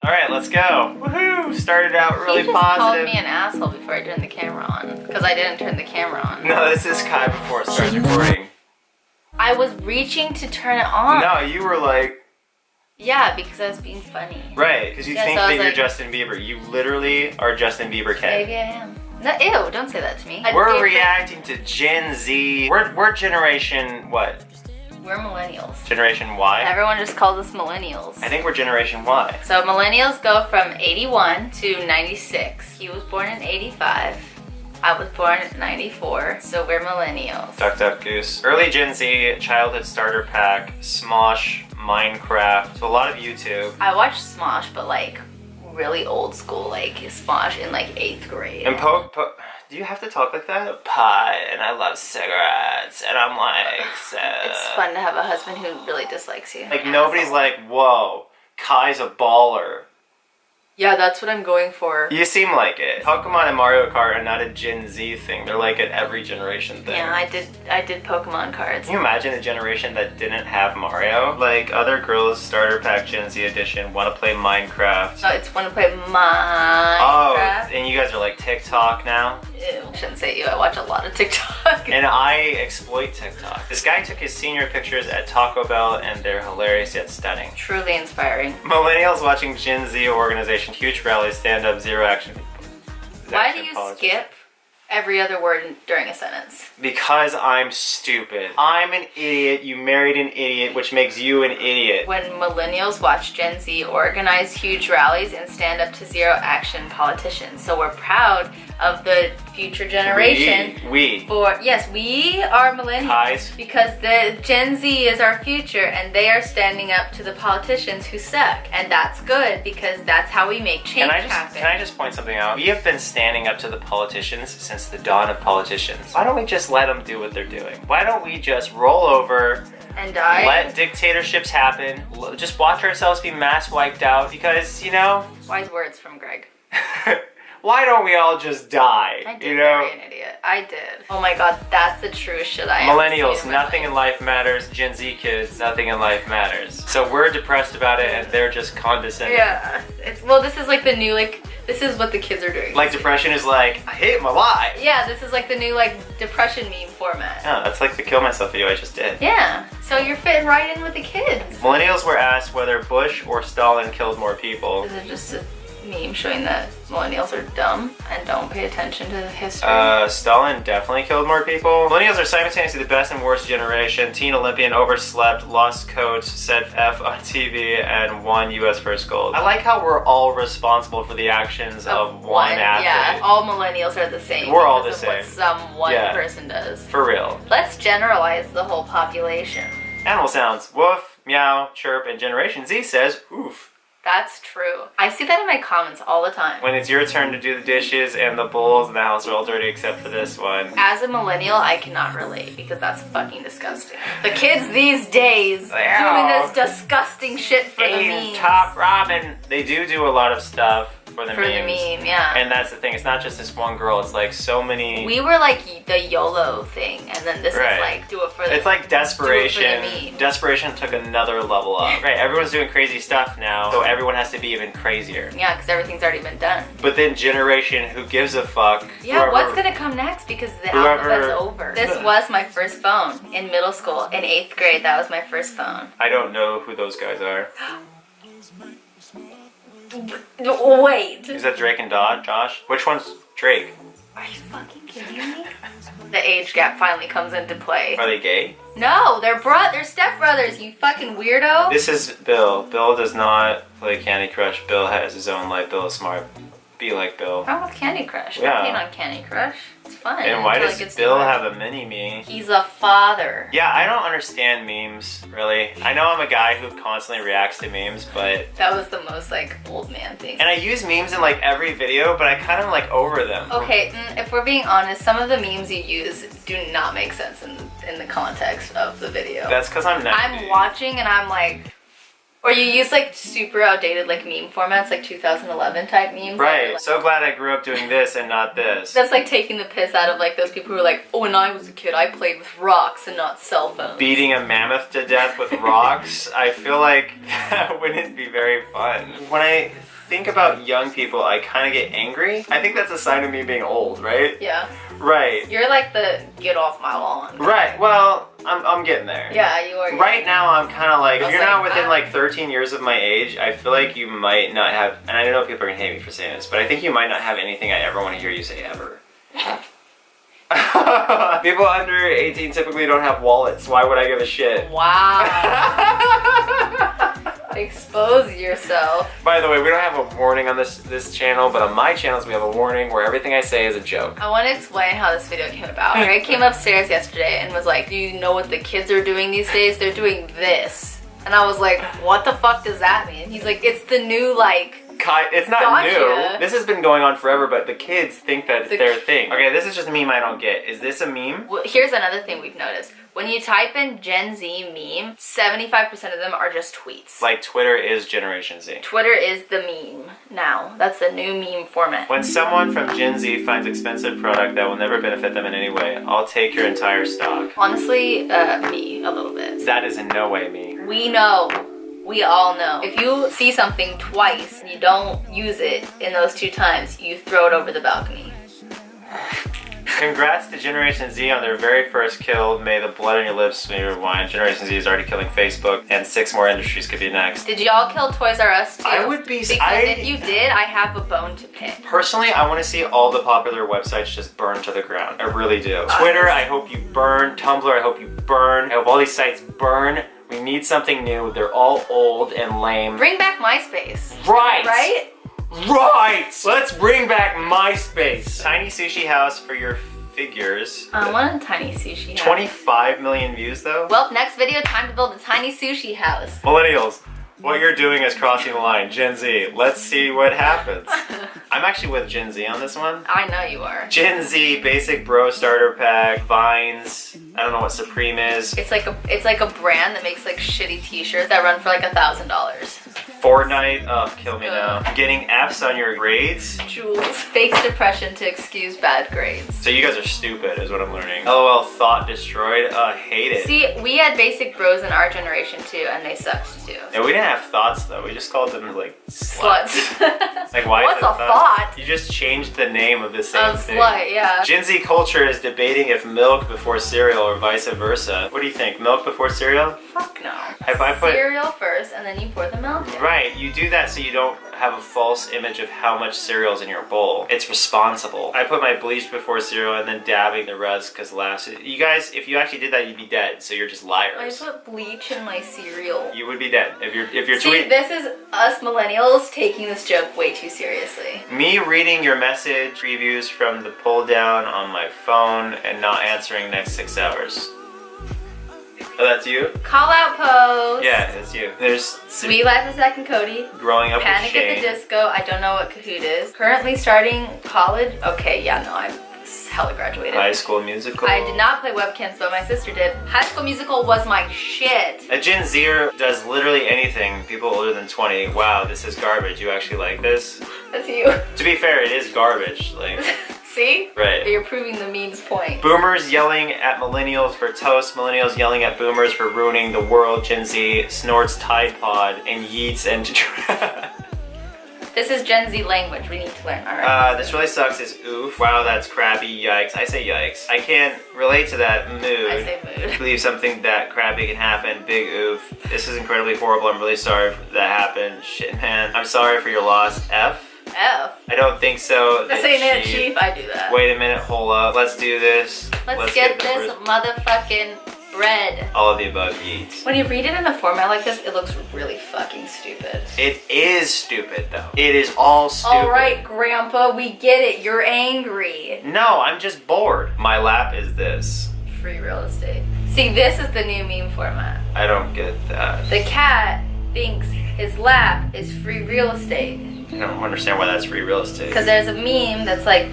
Alright, let's go. Woohoo! Started out really he just positive. called me an asshole before I turned the camera on. Because I didn't turn the camera on. No, this is Kai before it starts recording. I was reaching to turn it on. No, you were like... Yeah, because I was being funny. Right, because you think so that you're like, Justin Bieber. You literally are Justin Bieber K. Maybe I am. No, ew, don't say that to me. We're reacting to Gen Z. We're generation what? We're millennials. Generation Y? Everyone just calls us millennials. I think we're generation Y. So millennials go from 81 to 96. He was born in 85. I was born in 94, so we're millennials. Duck, duck, goose. Early Gen Z, childhood starter pack, Smosh, Minecraft, a lot of YouTube. I watched Smosh, but like really old school, like Smosh in like 8th grade. And do you have to talk like that? Pie, and I love cigarettes, and I'm like, It's fun to have a husband who really dislikes you. Like nobody's like, whoa, Kai's a baller. Yeah, that's what I'm going for. You seem like it. Pokemon and Mario Kart are not a Gen Z thing. They're like an every generation thing. Yeah, I did Pokemon cards. Can you imagine a generation that didn't have Mario? Like other girls, starter pack Gen Z edition, want to play Minecraft. No, it's want to play Minecraft. Oh, and you guys are like TikTok now? Ew. Shouldn't say you, I watch a lot of TikTok. And I exploit TikTok. This guy took his senior pictures at Taco Bell and they're hilarious yet stunning. Truly inspiring. Millennials watching Gen Z organization, huge rally, stand up, zero action. Why do you skip every other word during a sentence? Because I'm stupid. I'm an idiot, you married an idiot, which makes you an idiot. When millennials watch Gen Z organize huge rallies and stand up to zero action politicians. So we're proud of the future generation. Yes, we are millennials. Kais. Because the Gen Z is our future and they are standing up to the politicians who suck. And that's good because that's how we make change happen. Can I just point something out? We have been standing up to the politicians since the dawn of politicians. Why don't we just let them do what they're doing? Why don't we just roll over and die? Let dictatorships happen. Just watch ourselves be mass wiped out because, you know... Wise words from Greg. Why don't we all just die? I did marry an idiot. I did. Oh my god, that's the truest shit I ever Millennials, seen in nothing in life matters. Gen Z kids, nothing in life matters. So we're depressed about it and they're just condescending. Yeah. Well, this is like the new, like, this is what the kids are doing. Like depression is like, I hate my life. Yeah, this is like the new, like, depression meme format. Yeah, that's like the kill myself video I just did. Yeah, so you're fitting right in with the kids. Millennials were asked whether Bush or Stalin killed more people. This is just a meme showing that millennials are dumb and don't pay attention to the history. Stalin definitely killed more people. Millennials are simultaneously the best and worst generation. Teen Olympian overslept, lost coach, said F on TV, and won US first gold. I like how we're all responsible for the actions of one athlete. Yeah, all millennials are the same. We're all the same. What some one person does. For real. Let's generalize the whole population. Animal sounds. Woof, meow, chirp, and Generation Z says oof. That's true. I see that in my comments all the time. When it's your turn to do the dishes and the bowls in the house are all dirty except for this one. As a millennial, I cannot relate because that's fucking disgusting. The kids these days doing this disgusting shit for the memes. Top ramen. They do a lot of stuff for the memes. For the meme, yeah. And that's the thing. It's not just this one girl. It's like so many. We were like the YOLO thing, and then this is like do it for the. It's like desperation. Do it for the meme. Desperation took another level up. Right. Everyone's doing crazy stuff now, so everyone has to be even crazier. Yeah, because everything's already been done. But then generation who gives a fuck. Yeah, what's gonna come next? Because the alphabet's over. This was my first phone in middle school. In 8th grade, that was my first phone. I don't know who those guys are. Wait. Is that Drake and Josh? Which one's Drake? Are you fucking kidding me? The age gap finally comes into play. Are they gay? No, they're stepbrothers, you fucking weirdo. This is Bill. Bill does not play Candy Crush. Bill has his own life. Bill is smart. Be like Bill. I'm with Candy Crush. Yeah. I'm on Candy Crush. It's fun. And why does Bill have a mini-me? He's a father. Yeah, I don't understand memes, really. I know I'm a guy who constantly reacts to memes, but... That was the most, like, old man thing. And I use memes in, like, every video, but I kind of, like, over them. Okay, if we're being honest, some of the memes you use do not make sense in the context of the video. That's because I'm 90. I'm watching and I'm like... Or you use like super outdated like meme formats, like 2011 type memes. Right. Like, so glad I grew up doing this and not this. that's like taking the piss out of like those people who are like, oh, when I was a kid, I played with rocks and not cell phones. Beating a mammoth to death with rocks. I feel like that wouldn't be very fun. When I think about young people, I kind of get angry. I think that's a sign of me being old, right? Yeah. Right. You're like the get off my lawn. Right. Well, I'm getting there. Yeah, you are. Right now, I'm kind of like, if you're not within ah. like 13 years of my age, I feel like you might not have, and I know people are going to hate me for saying this, but I think you might not have anything I ever want to hear you say ever. People under 18 typically don't have wallets. Why would I give a shit? Wow. Expose yourself. By the way, we don't have a warning on this channel, but on my channels we have a warning where everything I say is a joke. I want to explain how this video came about. Ray came upstairs yesterday and was like, do you know what the kids are doing these days? They're doing this. And I was like, what the fuck does that mean? He's like, it's the new like... It's not gotcha. new. This has been going on forever, but the kids think that it's their thing. Okay, this is just a meme I don't get. Is this a meme? Well, here's another thing we've noticed. When you type in Gen Z meme, 75% of them are just tweets. Like Twitter is Generation Z. Twitter is the meme now. That's the new meme format. When someone from Gen Z finds expensive product that will never benefit them in any way, I'll take your entire stock. Honestly, me, a little bit. That is in no way me. We know. We all know. If you see something twice and you don't use it in those 2 times, you throw it over the balcony. Congrats to Generation Z on their very first kill. May the blood on your lips be your wine. Generation Z is already killing Facebook, and 6 more industries could be next. Did y'all kill Toys R Us too? I would be... Because if you did, I have a bone to pick. Personally, I want to see all the popular websites just burn to the ground. I really do. Twitter, I hope you burn. Tumblr, I hope you burn. I hope all these sites burn. We need something new. They're all old and lame. Bring back MySpace. Right! Right? Right! Let's bring back MySpace. Tiny sushi house for your figures. I want a tiny sushi house. 25 million views though? Well, next video, time to build a tiny sushi house. Millennials, what you're doing is crossing the line. Gen Z, let's see what happens. I'm actually with Gen Z on this one. I know you are. Gen Z, basic bro starter pack, Vines. I don't know what Supreme is. It's like a brand that makes like shitty t-shirts that run for like $1,000. Fortnite, oh, kill me now. Getting Fs on your grades. Jules. Fakes depression to excuse bad grades. So you guys are stupid is what I'm learning. LOL, thought destroyed, hate it. See, we had basic bros in our generation too, and they sucked too. And we didn't have thoughts though, we just called them like sluts. Like why What's is it a thought? You just changed the name of the same thing. Slut, yeah. Gen Z culture is debating if milk before cereal or vice versa. What do you think? Milk before cereal? Fuck no. If I put cereal first and then you pour the milk in. Right, you do that so you don't have a false image of how much cereal is in your bowl. It's responsible. I put my bleach before cereal and then dabbing the rest because last. You guys, if you actually did that, you'd be dead. So you're just liars. I put bleach in my cereal. You would be dead if you're See, this is us millennials taking this joke way too seriously. Me reading your message previews from the pull down on my phone and not answering next 6 hours. Oh, that's you? Call out pose. Yeah, that's you. There's Sweet Life of Zack and Cody. Growing Up Panic with at Shane. the Disco. I don't know what Kahoot is. Currently starting college. Okay, yeah, no, I'm hella graduated. High School Musical. I did not play webcams, but my sister did. High School Musical was my shit. A Gen Zer does literally anything. People older than 20. Wow, this is garbage. You actually like this? That's you. To be fair, it is garbage. Like. See? Right. But you're proving the meme's point. Boomers yelling at millennials for toast. Millennials yelling at boomers for ruining the world. Gen Z snorts Tide Pod and yeets and... This is Gen Z language we need to learn, alright? This really sucks is oof. Wow, that's crappy. Yikes. I say yikes. I can't relate to that mood. I say mood. Believe something that crappy can happen. Big oof. This is incredibly horrible. I'm really sorry that happened. Shit, man. I'm sorry for your loss. F? F? I don't think so. This ain't it, Chief. I do that. Wait a minute. Hold up. Let's do this. Let's get this motherfucking bread. All of the above yeets. When you read it in a format like this, it looks really fucking stupid. It is stupid, though. It is all stupid. Alright, Grandpa, we get it. You're angry. No, I'm just bored. My lap is this. Free real estate. See, this is the new meme format. I don't get that. The cat thinks his lap is free real estate. I don't understand why that's free real estate. Because there's a meme that's like,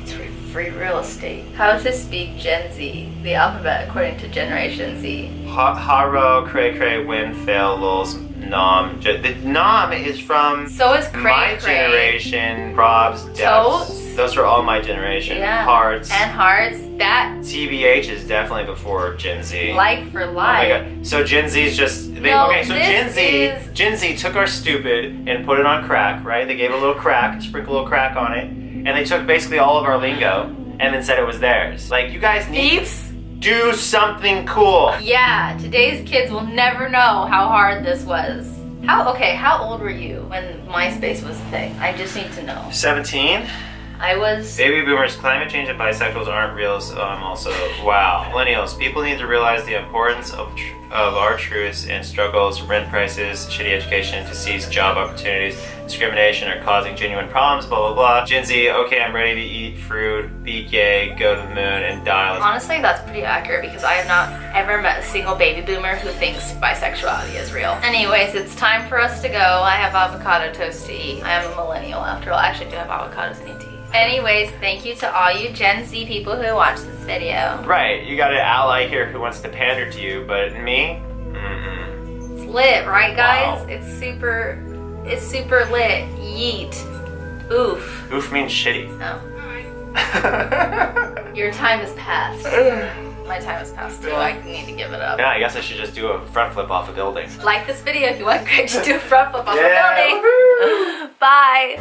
it's free real estate. How to speak Gen Z, the alphabet according to Generation Z. Haro, cray cray, win, fail, lols. nom. The nom is from So is my cray cray. generation. Probs, depths. Totes. Those are all my generation. Yeah. Hearts. And hearts. That TBH is definitely before Gen Z. like for Oh my like. god. So Gen Z's just No, okay, so this is- Gen Z took our stupid and put it on crack, right? They gave it a little crack, sprinkle a little crack on it, and they took basically all of our lingo and then said it was theirs. Like, you guys need Thieves. to do something cool. Yeah, today's kids will never know how hard this was. How old were you when MySpace was a thing? I just need to know. 17? I was. Baby boomers, climate change and bisexuals aren't real, so I'm also, wow. Millennials, people need to realize the importance of our truths and struggles. Rent prices, shitty education, to seize job opportunities, discrimination are causing genuine problems, blah, blah, blah. Gen Z, okay, I'm ready to eat fruit, be gay, go to the moon, and die. Honestly, that's pretty accurate because I have not ever met a single baby boomer who thinks bisexuality is real. Anyways, it's time for us to go. I have avocado toast to eat. I am a millennial after all. I actually do have avocados and eat tea. Anyways, thank you to all you Gen Z people who watched this video. Right, you got an ally here who wants to pander to you, but me? Mm-mm. It's lit, right guys? Wow. It's super lit. Yeet. Oof. Oof means shitty. Oh. Your time has passed. My time has passed too. I need to give it up. Yeah, I guess I should just do a front flip off a building. Like this video if you want Greg to do a front flip off Yeah, a building. Bye.